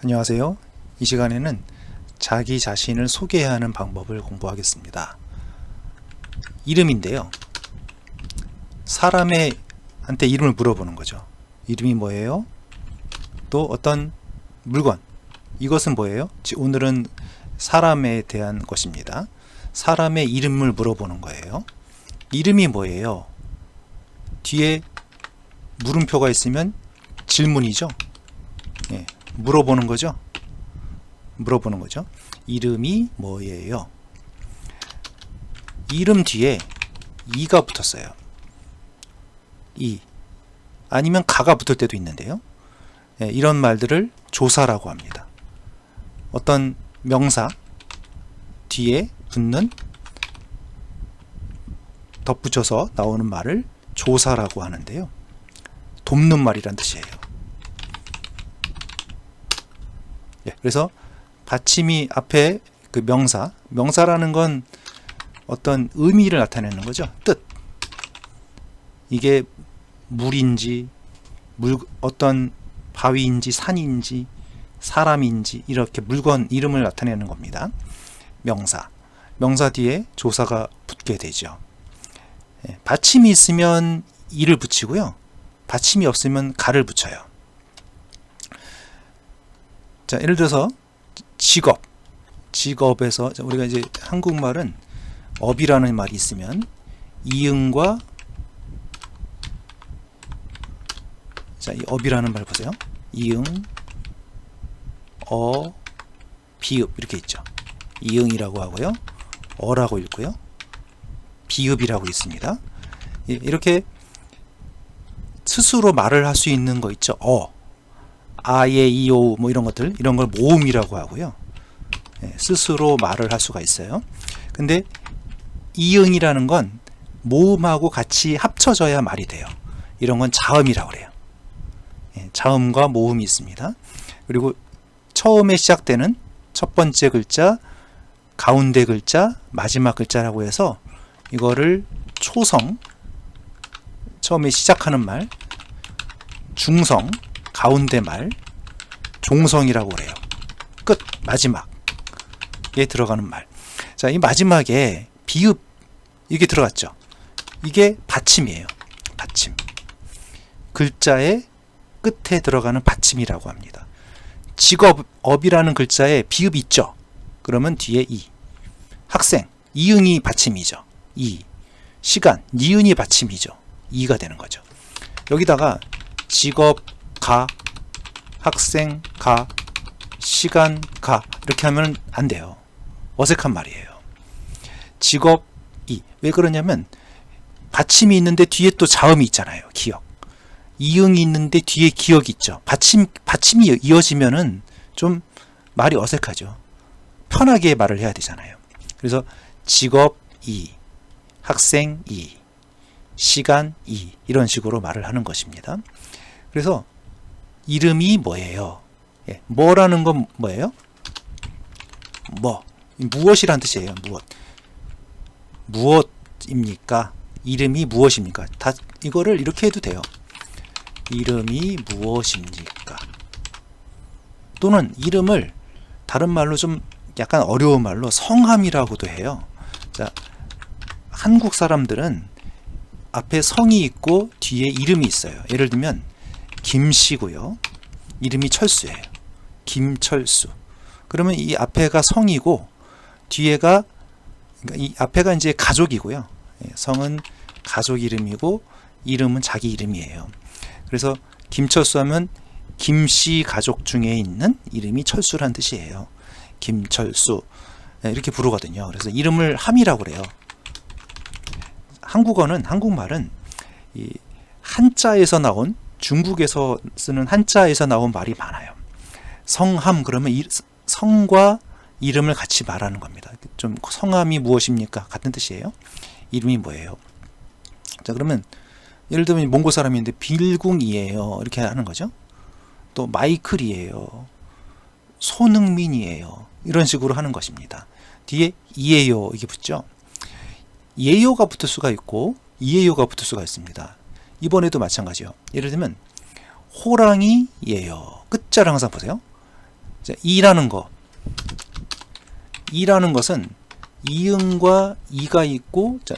안녕하세요. 이 시간에는 자기 자신을 소개하는 방법을 공부하겠습니다. 이름인데요. 사람한테 이름을 물어보는 거죠. 이름이 뭐예요? 또 어떤 물건, 이것은 뭐예요? 오늘은 사람에 대한 것입니다. 사람의 이름을 물어보는 거예요. 이름이 뭐예요? 뒤에 물음표가 있으면 질문이죠. 예, 물어보는 거죠. 이름이 뭐예요? 이름 뒤에 이가 붙었어요. 이 아니면 가가 붙을 때도 있는데요. 예, 이런 말들을 조사라고 합니다. 어떤 명사 뒤에 붙는 덧붙여서 나오는 말을 조사라고 하는데요. 돕는 말이란 뜻이에요. 예, 그래서 받침이 앞에 그 명사라는 건 어떤 의미를 나타내는 거죠. 뜻. 이게 물인지, 어떤 바위인지, 산인지, 사람인지, 이렇게 물건 이름을 나타내는 겁니다. 명사 뒤에 조사가 붙게 되죠. 예, 받침이 있으면 이를 붙이고요. 받침이 없으면 가를 붙여요. 자, 예를 들어서 직업에서 우리가 이제 한국말은 업이라는 말이 있으면 이응과 자, 이 업이라는 말 보세요. 이응, 비읍 이렇게 있죠. 이응이라고 하고요. 어라고 읽고요. 비읍이라고 있습니다. 이렇게 스스로 말을 할 수 있는 거 있죠. 아예 이오 뭐 이런 것들, 이런 걸 모음이라고 하고요. 스스로 말을 할 수가 있어요. 근데 이응이라는 건 모음하고 같이 합쳐져야 말이 돼요. 이런 건 자음이라고 그래요. 자음과 모음이 있습니다. 그리고 처음에 시작되는 첫 번째 글자, 가운데 글자, 마지막 글자라고 해서 이거를 초성, 처음에 시작하는 말, 중성, 가운데 말, 종성이라고 그래요. 끝, 마지막에 들어가는 말. 자, 이 마지막에 비읍 이게 들어갔죠. 이게 받침이에요. 받침. 글자의 끝에 들어가는 받침이라고 합니다. 업이라는 글자에 비읍이 있죠. 그러면 뒤에 이. 학생, 이응이 받침이죠. 이. 시간, 니은이 받침이죠. 이가 되는 거죠. 여기다가 직업, 가, 학생, 가, 시간, 가 이렇게 하면 안 돼요. 어색한 말이에요. 직업, 이. 왜 그러냐면 받침이 있는데 뒤에 또 자음이 있잖아요. 기억. 이응이 있는데 뒤에 기억이 있죠. 받침이 이어지면은 좀 말이 어색하죠. 편하게 말을 해야 되잖아요. 그래서 직업, 이. 학생, 이. 시간, 이. 이런 식으로 말을 하는 것입니다. 그래서 이름이 뭐예요? 예, 뭐라는 건 뭐예요? 무엇이란 뜻이에요. 무엇입니까? 이름이 무엇입니까? 다 이거를 이렇게 해도 돼요. 이름이 무엇입니까? 또는 이름을 다른 말로 좀 약간 어려운 말로 성함이라고도 해요. 자, 한국 사람들은 앞에 성이 있고 뒤에 이름이 있어요. 예를 들면 김씨고요. 이름이 철수예요. 김철수. 그러면 이 앞에가 성이고 뒤에가, 그러니까 이 앞에가 이제 가족이고요. 성은 가족 이름이고 이름은 자기 이름이에요. 그래서 김철수 하면 김씨 가족 중에 있는 이름이 철수란 뜻이에요. 김철수. 이렇게 부르거든요. 그래서 이름을 함이라고 그래요. 한국말은 이 한자에서 나온, 중국에서 쓰는 한자에서 나온 말이 많아요. 성함 그러면 성과 이름을 같이 말하는 겁니다. 좀 성함이 무엇입니까? 같은 뜻이에요. 이름이 뭐예요? 자, 그러면 예를 들면 몽골 사람인데 빌궁이에요. 이렇게 하는 거죠. 또 마이클이에요. 손흥민이에요. 이런 식으로 하는 것입니다. 뒤에 이에요 이게 붙죠. 예요가 붙을 수가 있고 이에요가 붙을 수가 있습니다. 이번에도 마찬가지요. 예를 들면 호랑이예요. 끝자를 항상 보세요. 자, 이라는 것은 이응과 이가 있고, 자,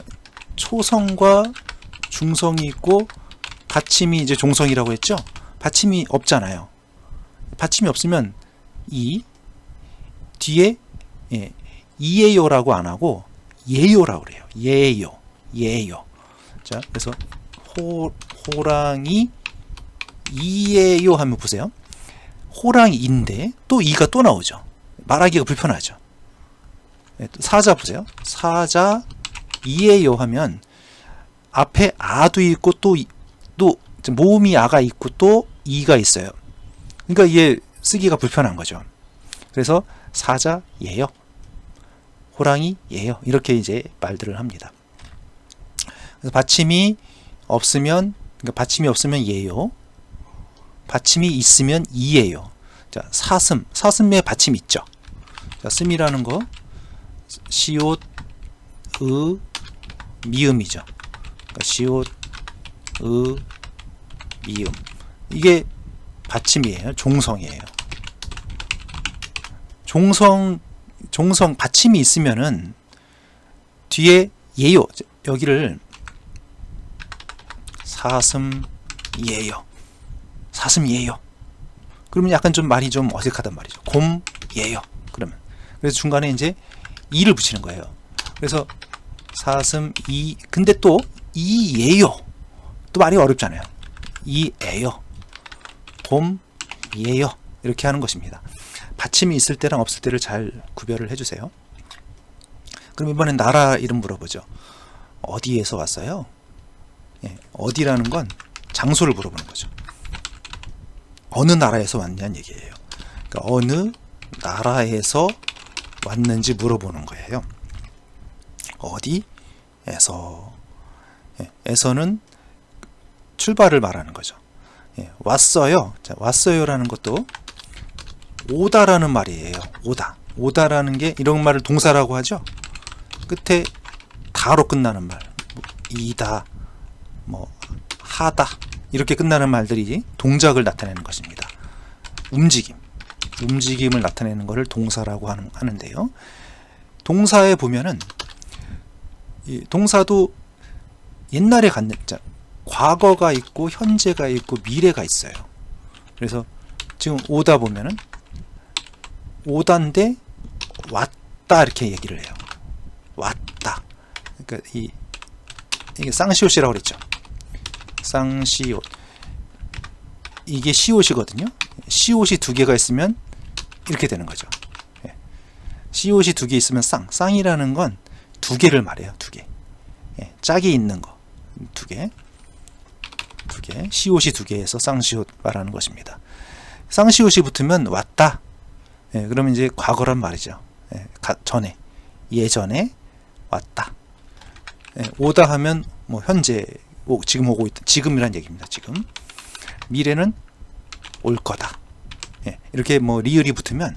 초성과 중성이 있고, 받침이 이제 종성이라고 했죠. 받침이 없잖아요. 받침이 없으면 이 뒤에 이에요라고 안 하고 예요라고 그래요. 예요. 자, 그래서 호랑이 이에요 하면 보세요. 호랑이인데 또 이가 또 나오죠. 말하기가 불편하죠. 사자 보세요. 사자 이에요 하면 앞에 아도 있고 또 모음이 아가 있고 또 이가 있어요. 그러니까 이게 쓰기가 불편한 거죠. 그래서 사자 예요, 호랑이 예요, 이렇게 이제 말들을 합니다. 그래서 받침이 없으면, 그러니까 받침이 없으면 예요, 받침이 있으면 이예요. 자, 사슴에 받침이 있죠. 자, 슴이라는 거 시옷 으 미음이죠. 그러니까 시옷 으 미음, 이게 받침이에요. 종성이에요. 종성 받침이 있으면은 뒤에 예요, 여기를 사슴예요, 사슴예요. 그러면 약간 좀 말이 좀 어색하단 말이죠. 곰예요. 그러면 그래서 중간에 이제 이를 붙이는 거예요. 그래서 사슴이, 근데 또 이예요, 또 말이 어렵잖아요. 이예요, 곰예요, 이렇게 하는 것입니다. 받침이 있을 때랑 없을 때를 잘 구별을 해주세요. 그럼 이번엔 나라 이름 물어보죠. 어디에서 왔어요? 어디라는 건 장소를 물어보는 거죠. 어느 나라에서 왔냐는 얘기예요. 그러니까 어느 나라에서 왔는지 물어보는 거예요. 어디에서, 에서는 출발을 말하는 거죠. 왔어요. 자, 왔어요라는 것도 오다라는 말이에요. 오다라는 게, 이런 말을 동사라고 하죠. 끝에 다로 끝나는 말, 이다, 뭐 하다, 이렇게 끝나는 말들이 동작을 나타내는 것입니다. 움직임을 나타내는 것을 동사라고 하는데요. 동사에 보면은 이 동사도 옛날에 갖는, 과거가 있고 현재가 있고 미래가 있어요. 그래서 지금 오다 보면은 오다인데 왔다 이렇게 얘기를 해요. 왔다. 그러니까 이게 쌍시옷이라고 그랬죠. 쌍시옷. 이게 시옷이거든요. 시옷이 두 개가 있으면 이렇게 되는 거죠. 시옷이 두 개 있으면 쌍이라는 건 두 개를 말해요. 두 개. 짝이 있는 거 두 개. 시옷이 두 개에서 쌍시옷 말하는 것입니다. 쌍시옷이 붙으면 왔다. 그러면 이제 과거란 말이죠. 전에, 예전에 왔다. 오다 하면 뭐 현재, 지금 오고 있다, 지금이란 얘기입니다. 지금. 미래는 올 거다. 이렇게 뭐 리을이 붙으면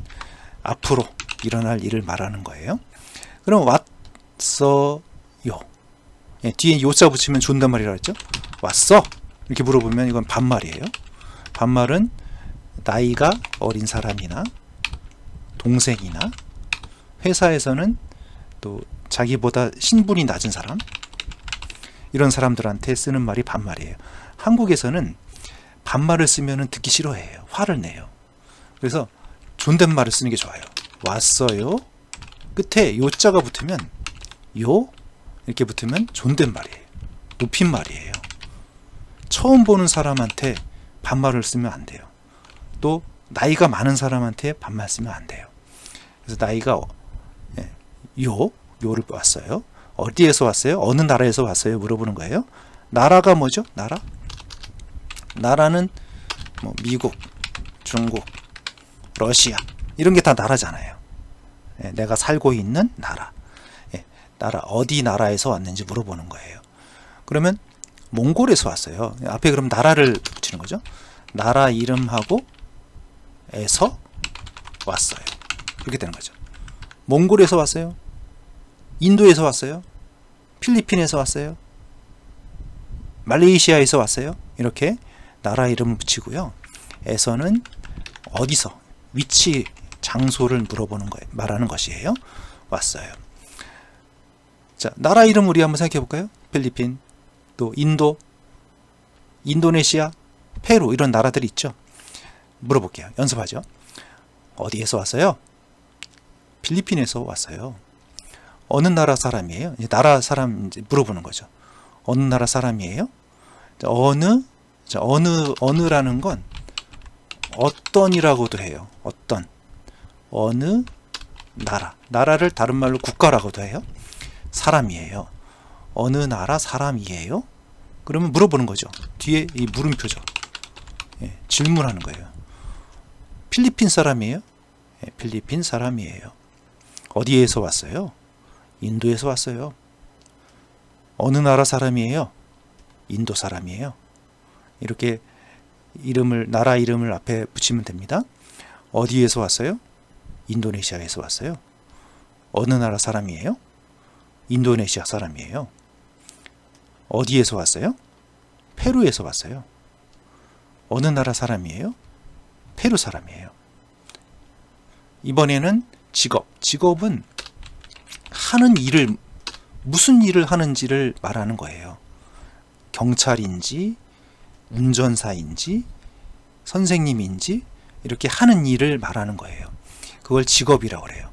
앞으로 일어날 일을 말하는 거예요. 그럼 왔어요. 뒤에 요자 붙이면 존댓말이라고 했죠. 왔어? 이렇게 물어보면 이건 반말이에요. 반말은 나이가 어린 사람이나 동생이나 회사에서는 또 자기보다 신분이 낮은 사람, 이런 사람들한테 쓰는 말이 반말이에요. 한국에서는 반말을 쓰면 듣기 싫어해요. 화를 내요. 그래서 존댓말을 쓰는 게 좋아요. 왔어요. 끝에 요자가 붙으면, 요 이렇게 붙으면 존댓말이에요. 높임말이에요. 처음 보는 사람한테 반말을 쓰면 안 돼요. 또 나이가 많은 사람한테 반말 쓰면 안 돼요. 그래서 나이가 요를 왔어요. 어디에서 왔어요? 어느 나라에서 왔어요? 물어보는 거예요. 나라가 뭐죠? 나라는 뭐 미국, 중국, 러시아, 이런 게 다 나라잖아요. 내가 살고 있는 나라. 나라, 어디 나라에서 왔는지 물어보는 거예요. 그러면 몽골에서 왔어요. 앞에 그럼 나라를 붙이는 거죠. 나라 이름하고 에서 왔어요. 이렇게 되는 거죠. 몽골에서 왔어요. 인도에서 왔어요. 필리핀에서 왔어요. 말레이시아에서 왔어요. 이렇게 나라 이름을 붙이고요. 에서는 어디서, 위치, 장소를 물어보는 거예요. 말하는 것이에요. 왔어요. 자, 나라 이름 우리 한번 생각해 볼까요? 필리핀, 또 인도, 인도네시아, 페루 이런 나라들이 있죠. 물어볼게요. 연습하죠. 어디에서 왔어요? 필리핀에서 왔어요. 어느 나라 사람이에요? 이제 나라 사람 이제 물어보는 거죠. 어느 나라 사람이에요? 자, 어느라는 건 어떤이라고도 해요. 어떤, 어느 나라, 나라를 다른 말로 국가라고도 해요. 사람이에요. 어느 나라 사람이에요? 그러면 물어보는 거죠. 뒤에 이 물음표죠. 예, 질문하는 거예요. 필리핀 사람이에요? 예, 필리핀 사람이에요. 어디에서 왔어요? 인도에서 왔어요. 어느 나라 사람이에요? 인도 사람이에요. 이렇게 나라 이름을 앞에 붙이면 됩니다. 어디에서 왔어요? 인도네시아에서 왔어요. 어느 나라 사람이에요? 인도네시아 사람이에요. 어디에서 왔어요? 페루에서 왔어요. 어느 나라 사람이에요? 페루 사람이에요. 이번에는 직업은 하는 일을, 무슨 일을 하는지를 말하는 거예요. 경찰인지 운전사인지 선생님인지 이렇게 하는 일을 말하는 거예요. 그걸 직업이라고 그래요.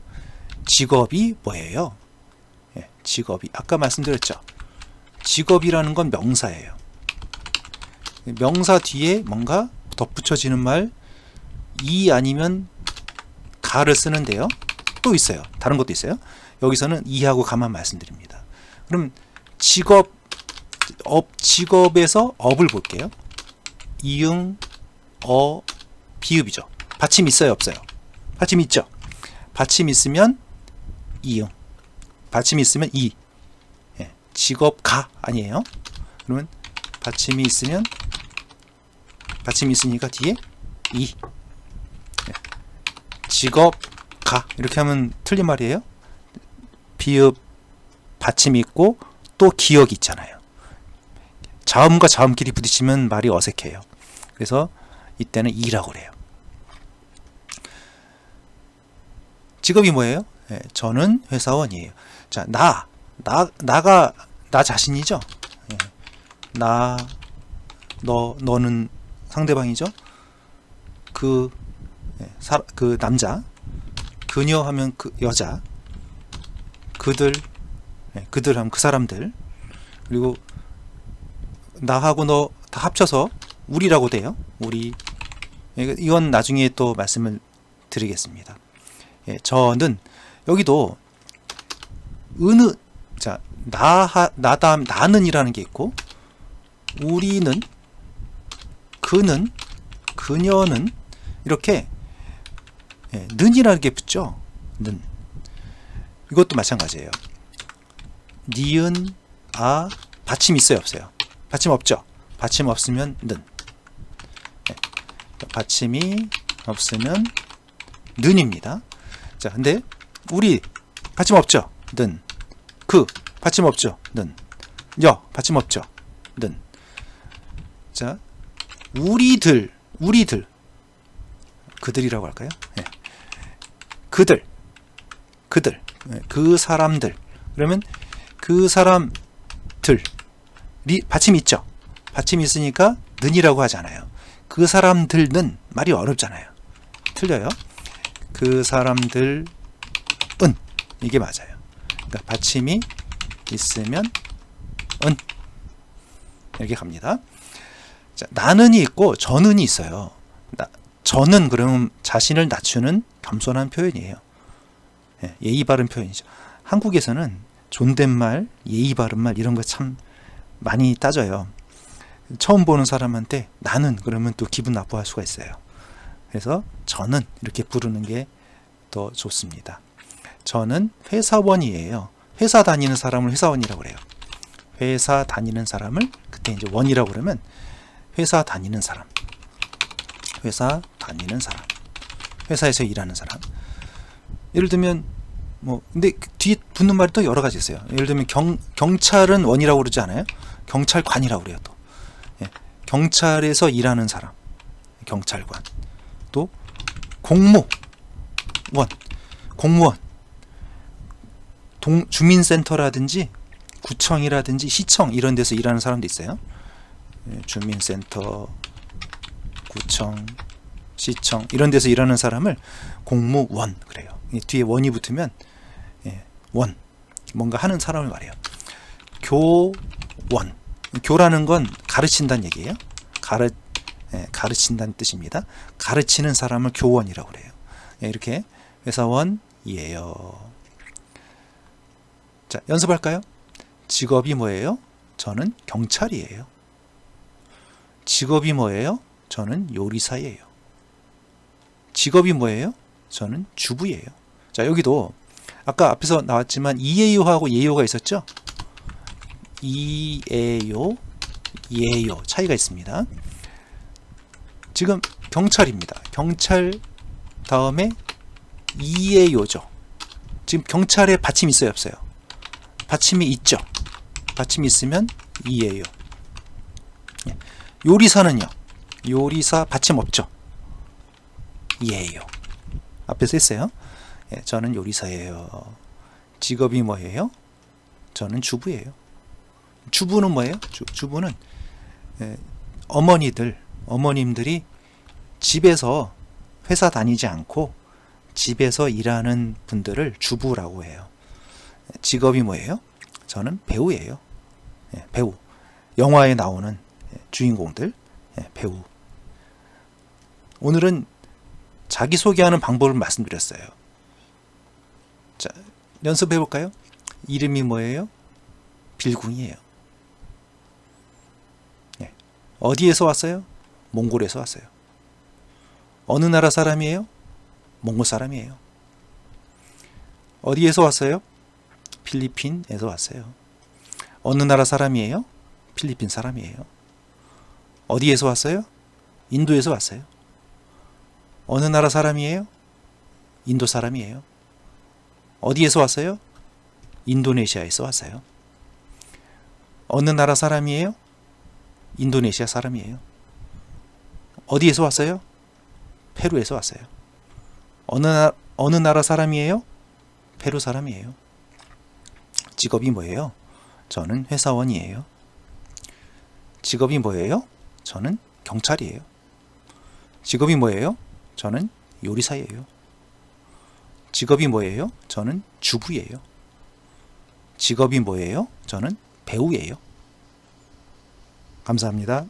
직업이 뭐예요? 예, 직업이 아까 말씀드렸죠. 직업이라는 건 명사예요. 명사 뒤에 뭔가 덧붙여지는 말, 이 아니면 가를 쓰는데요. 또 있어요. 다른 것도 있어요. 여기서는 이하고 가만 말씀드립니다. 그럼 직업에서 업을 볼게요. 이응, 비읍이죠. 받침 있어요, 없어요? 받침 있죠. 받침 있으면 이응, 받침이 있으면 이. 예, 직업 가 아니에요. 그러면 받침이 있으니까 뒤에 이. 예, 직업 가 이렇게 하면 틀린 말이에요. 비읍 받침이 있고 또 기억이 있잖아요. 자음과 자음끼리 부딪히면 말이 어색해요. 그래서 이때는 이라고 그래요. 직업이 뭐예요? 네, 저는 회사원이에요. 자, 나가 나 자신이죠. 네, 너는 상대방이죠. 그 남자, 그녀 하면 그 여자, 그들 하면 그 사람들, 그리고 나하고 너 다 합쳐서 우리라고 돼요. 우리. 이건 나중에 또 말씀을 드리겠습니다. 예, 저는 여기도 자, 나는이라는 게 있고, 우리는, 그는, 그녀는 이렇게 는이라는 게 붙죠. 는. 이것도 마찬가지예요. 니은, 받침 있어요, 없어요? 받침 없죠. 받침 없으면 는. 받침이 없으면 는입니다. 자, 근데 우리 받침 없죠. 는. 그 받침 없죠. 는. 받침 없죠. 는. 자, 우리들 그들이라고 할까요? 네. 그들 그 사람들. 그러면 그 사람들이 받침이 있죠. 받침이 있으니까 는이라고 하잖아요. 그 사람들은 말이 어렵잖아요. 틀려요. 그 사람들은 이게 맞아요. 그러니까 받침이 있으면 은 이렇게 갑니다. 자, 나는이 있고 저는이 있어요. 저는 그러면 자신을 낮추는 겸손한 표현이에요. 예의 바른 표현이죠. 한국에서는 존댓말, 예의 바른 말 이런 거 참 많이 따져요. 처음 보는 사람한테 나는 그러면 또 기분 나빠할 수가 있어요. 그래서 저는 이렇게 부르는 게 더 좋습니다. 저는 회사원이에요. 회사 다니는 사람을 회사원이라고 그래요. 회사 다니는 사람을 그때 이제 원이라고 그러면 회사 다니는 사람. 회사에서 일하는 사람. 예를 들면 근데 뒤에 붙는 말이 또 여러 가지 있어요. 예를 들면 경찰은 원이라고 그러지 않아요? 경찰관이라고 그래요. 또 경찰에서 일하는 사람, 경찰관. 또 공무원, 공무원, 주민센터라든지 구청이라든지 시청 이런 데서 일하는 사람도 있어요. 주민센터, 구청, 시청 이런 데서 일하는 사람을 공무원 그래요. 뒤에 원이 붙으면 원, 뭔가 하는 사람을 말해요. 교원, 교라는 건 가르친다는 얘기예요. 가르친다는 뜻입니다. 가르치는 사람을 교원이라고 그래요. 이렇게 회사원이에요. 자, 연습할까요? 직업이 뭐예요? 저는 경찰이에요. 직업이 뭐예요? 저는 요리사예요. 직업이 뭐예요? 저는 주부예요. 자, 여기도 아까 앞에서 나왔지만 이에요하고 예요가 있었죠? 이에요, 예요 차이가 있습니다. 지금 경찰입니다. 경찰 다음에 이에요죠. 지금 경찰에 받침이 있어요, 없어요? 받침이 있죠. 받침이 있으면 이에요. 요리사는요? 요리사 받침 없죠. 이에요. 앞에서 했어요. 저는 요리사예요. 직업이 뭐예요? 저는 주부예요. 주부는 뭐예요? 주부는 어머님들이 집에서 회사 다니지 않고 집에서 일하는 분들을 주부라고 해요. 직업이 뭐예요? 저는 배우예요. 배우. 영화에 나오는 주인공들, 배우. 오늘은 자기소개하는 방법을 말씀드렸어요. 자, 연습해 볼까요? 이름이 뭐예요? 빌궁이에요. 어디에서 왔어요? 몽골에서 왔어요. 어느 나라 사람이에요? 몽골 사람이에요. 어디에서 왔어요? 필리핀에서 왔어요. 어느 나라 사람이에요? 필리핀 사람이에요. 어디에서 왔어요? 인도에서 왔어요. 어느 나라 사람이에요? 인도 사람이에요. 어디에서 왔어요? 인도네시아에서 왔어요. 어느 나라 사람이에요? 인도네시아 사람이에요. 어디에서 왔어요? 페루에서 왔어요. 어느 나라 사람이에요? 페루 사람이에요. 직업이 뭐예요? 저는 회사원이에요. 직업이 뭐예요? 저는 경찰이에요. 직업이 뭐예요? 저는 요리사예요. 직업이 뭐예요? 저는 주부예요. 직업이 뭐예요? 저는 배우예요. 감사합니다.